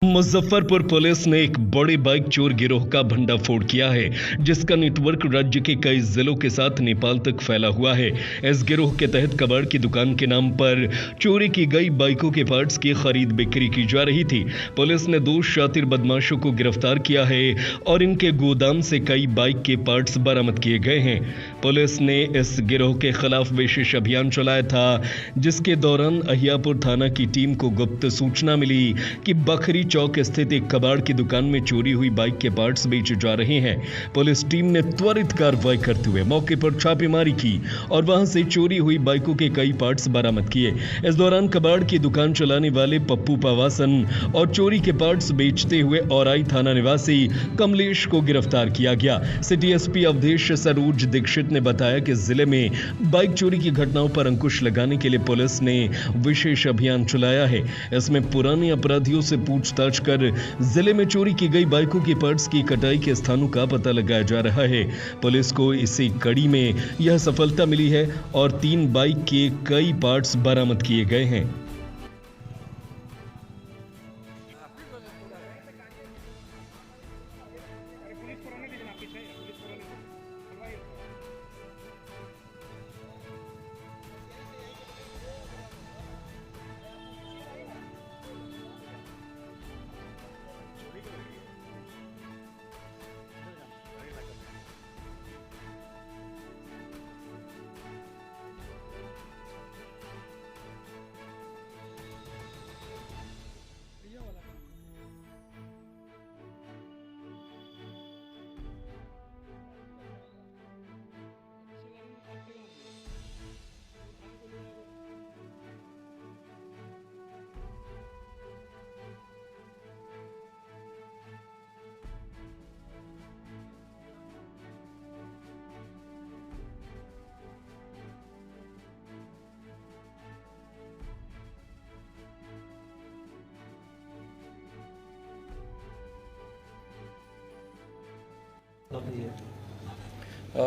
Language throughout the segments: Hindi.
मुजफ्फरपुर पुलिस ने एक बड़े बाइक चोर गिरोह का भंडाफोड़ किया है, जिसका नेटवर्क राज्य के कई जिलों के साथ नेपाल तक फैला हुआ है। इस गिरोह के तहत कबाड़ की दुकान के नाम पर चोरी की गई बाइकों के पार्ट्स की खरीद बिक्री की जा रही थी। पुलिस ने 2 शातिर बदमाशों को गिरफ्तार किया है और इनके गोदाम से कई बाइक के पार्ट्स बरामद किए गए हैं। पुलिस ने इस गिरोह के खिलाफ विशेष अभियान चलाया था, जिसके दौरान अहियापुर थाना की टीम को गुप्त सूचना मिली कि बखरी चौक स्थित एक कबाड़ की दुकान में चोरी हुई बाइक के पार्ट्स बेचे जा रहे हैं। पुलिस टीम ने त्वरित कार्रवाई करते हुए मौके पर छापेमारी की और वहां से चोरी हुई बाइकों के कई पार्ट्स बरामद किए। इस दौरान कबाड़ की दुकान चलाने वाले पप्पू पावासन और चोरी के पार्ट्स बेचते हुए औराई थाना निवासी कमलेश को गिरफ्तार किया गया। सिटी एसपी अवधेश सरोज दीक्षित ने बताया कि जिले में बाइक चोरी की घटनाओं पर अंकुश लगाने के लिए पुलिस ने विशेष अभियान चलाया है। इसमें पुराने अपराधियों से पूछताछ कर जिले में चोरी की गई बाइकों की पार्ट्स की कटाई के स्थानों का पता लगाया जा रहा है। पुलिस को इसी कड़ी में यह सफलता मिली है और 3 बाइक के कई पार्ट्स बरामद किए गए हैं।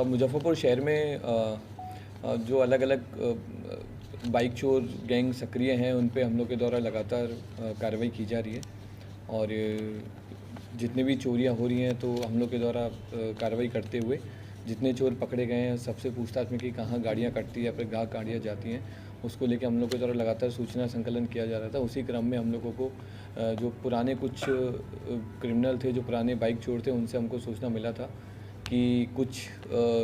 मुजफ्फरपुर शहर में जो अलग अलग बाइक चोर गैंग सक्रिय हैं उन पे हम लोग के द्वारा लगातार कार्रवाई की जा रही है और जितनी भी चोरियां हो रही हैं तो हम लोग के द्वारा कार्रवाई करते हुए जितने चोर पकड़े गए हैं सबसे पूछताछ में कि कहाँ गाड़ियाँ कटती है या फिर कहाँ गाड़ियाँ जाती हैं उसको लेकर हम लोग के द्वारा लगातार सूचना संकलन किया जा रहा था। उसी क्रम में हम लोगों को जो पुराने कुछ क्रिमिनल थे, जो पुराने बाइक चोर थे, उनसे हमको सूचना मिला था कि कुछ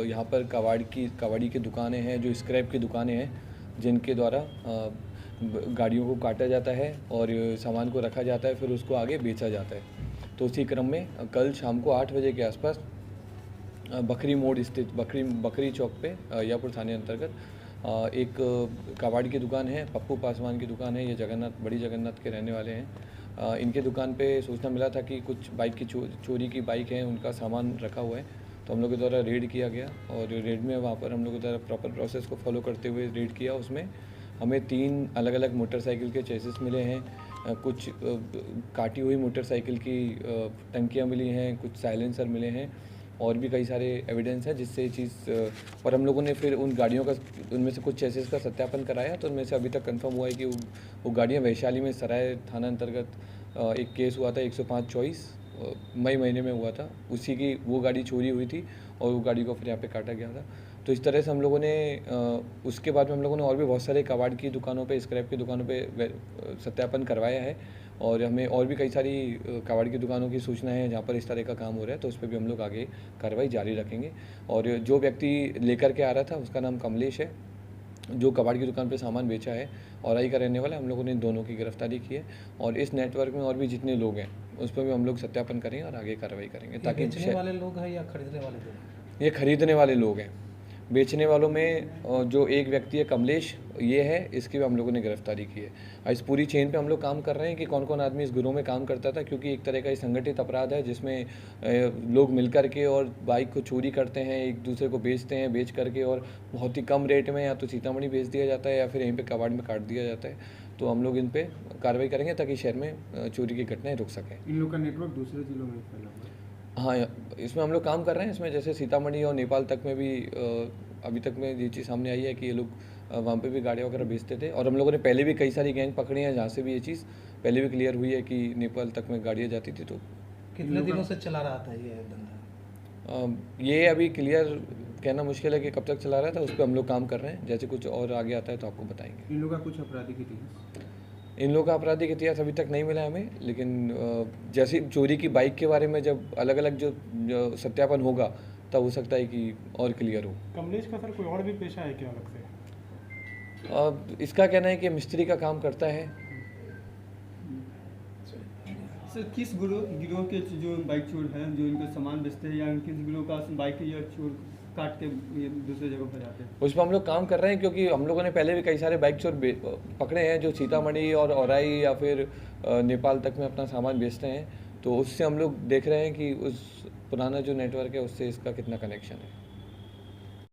यहाँ पर कबाड़ी की दुकानें हैं, जो स्क्रैप की दुकानें हैं, जिनके द्वारा गाड़ियों को काटा जाता है और सामान को रखा जाता है, फिर उसको आगे बेचा जाता है। तो उसी क्रम में कल शाम को 8 बजे के आसपास बखरी मोड़ स्थित बखरी चौक पे अहियापुर थाने अंतर्गत एक कबाड़ की दुकान है, पप्पू पासवान की दुकान है। ये बड़ी जगन्नाथ के रहने वाले हैं। इनके दुकान पे सूचना मिला था कि कुछ बाइक की चोरी की बाइक है, उनका सामान रखा हुआ है। तो हम लोग के द्वारा रेड किया गया और रेड में वहाँ पर हम लोग के द्वारा प्रॉपर प्रोसेस को फॉलो करते हुए रेड किया। उसमें हमें 3 अलग अलग मोटरसाइकिल के चेसिस मिले हैं, कुछ काटी हुई मोटरसाइकिल की टंकियाँ मिली हैं, कुछ साइलेंसर मिले हैं और भी कई सारे एविडेंस है जिससे ये चीज़ और हम लोगों ने फिर उन गाड़ियों का, उनमें से कुछ चेसिस का सत्यापन कराया। तो उनमें से अभी तक कंफर्म हुआ है कि वो गाड़ियाँ वैशाली में सराय थाना अंतर्गत एक केस हुआ था 105/24 मई महीने में हुआ था, उसी की वो गाड़ी चोरी हुई थी और वो गाड़ी को फिर यहाँ पे काटा गया था। तो इस तरह से हम लोगों ने उसके बाद में हम लोगों ने और भी बहुत सारे कबाड़ की दुकानों पे, स्क्रैप की दुकानों पे सत्यापन करवाया है और हमें और भी कई सारी कबाड़ की दुकानों की सूचना है जहाँ पर इस तरह का काम हो रहा है। तो उस पर भी हम लोग आगे कार्रवाई जारी रखेंगे। और जो व्यक्ति लेकर के आ रहा था उसका नाम कमलेश है, जो कबाड़ की दुकान पे सामान बेचा है, औराई का रहने वाला। हम लोगों ने दोनों की गिरफ्तारी की है और इस नेटवर्क में और भी जितने लोग हैं उस पर भी हम लोग सत्यापन करेंगे और आगे कार्रवाई करेंगे। ताकि बेचने वाले लोग हैं या खरीदने वाले लोग? ये खरीदने वाले लोग हैं। बेचने वालों में जो एक व्यक्ति है कमलेश, ये है, इसकी भी हम लोगों ने गिरफ्तारी की है। इस पूरी चेन पे हम लोग काम कर रहे हैं कि कौन कौन आदमी इस गिरोह में काम करता था, क्योंकि एक तरह का ये संगठित अपराध है जिसमें लोग मिल कर के और बाइक को चोरी करते हैं, एक दूसरे को बेचते हैं, बेच करके और बहुत ही कम रेट में या तो सीतामढ़ी बेच दिया जाता है या फिर यहीं पर कबाड़ में काट दिया जाता है। तो हम लोग इन पर कार्रवाई करेंगे ताकि शहर में चोरी की घटनाएँ रुक सकें। इन लोग का नेटवर्क दूसरे जिलों में फैला हुआ है? हाँ, इसमें हम लोग काम कर रहे हैं। इसमें जैसे सीतामढ़ी और नेपाल तक में भी अभी तक में ये चीज़ सामने आई है कि ये लोग वहाँ पे भी गाड़ियाँ वगैरह बेचते थे और हम लोगों ने पहले भी कई सारी गैंग पकड़ी हैं जहाँ से भी ये चीज़ पहले भी क्लियर हुई है कि नेपाल तक में गाड़ियाँ जाती थी। तो कितने दिनों से चला रहा था ये धंधा? ये अभी क्लियर कहना मुश्किल है कि कब तक चला रहा था, उस पर हम लोग काम कर रहे हैं। जैसे कुछ और आगे आता है तो आपको बताएंगे। इन लोगों का कुछ आपराधिक इतिहास? इन लोगों का आपराधिक इतिहास अभी तक नहीं मिला हमें, लेकिन जैसे चोरी की बाइक के बारे में जब अलग अलग जो सत्यापन होगा तब हो सकता है कि और क्लियर हो। कमलेश का सर कोई और भी पेशा है क्या अलग से? इसका कहना है कि मिस्त्री का काम करता है। सर किस गिरोह के जो बाइक चोर हैं जो इनका सामान बेचते हैं, या किस गिरोह का बाइक या चोर काट के ये दूसरे जगह पर जाते हैं? उस पर हम लोग काम कर रहे हैं, क्योंकि हम लोगों ने पहले भी कई सारे बाइक चोर पकड़े हैं जो सीतामढ़ी और औराई या फिर नेपाल तक में अपना सामान बेचते हैं। तो उससे हम लोग देख रहे हैं कि उस पुराना जो नेटवर्क है उससे इसका कितना कनेक्शन है।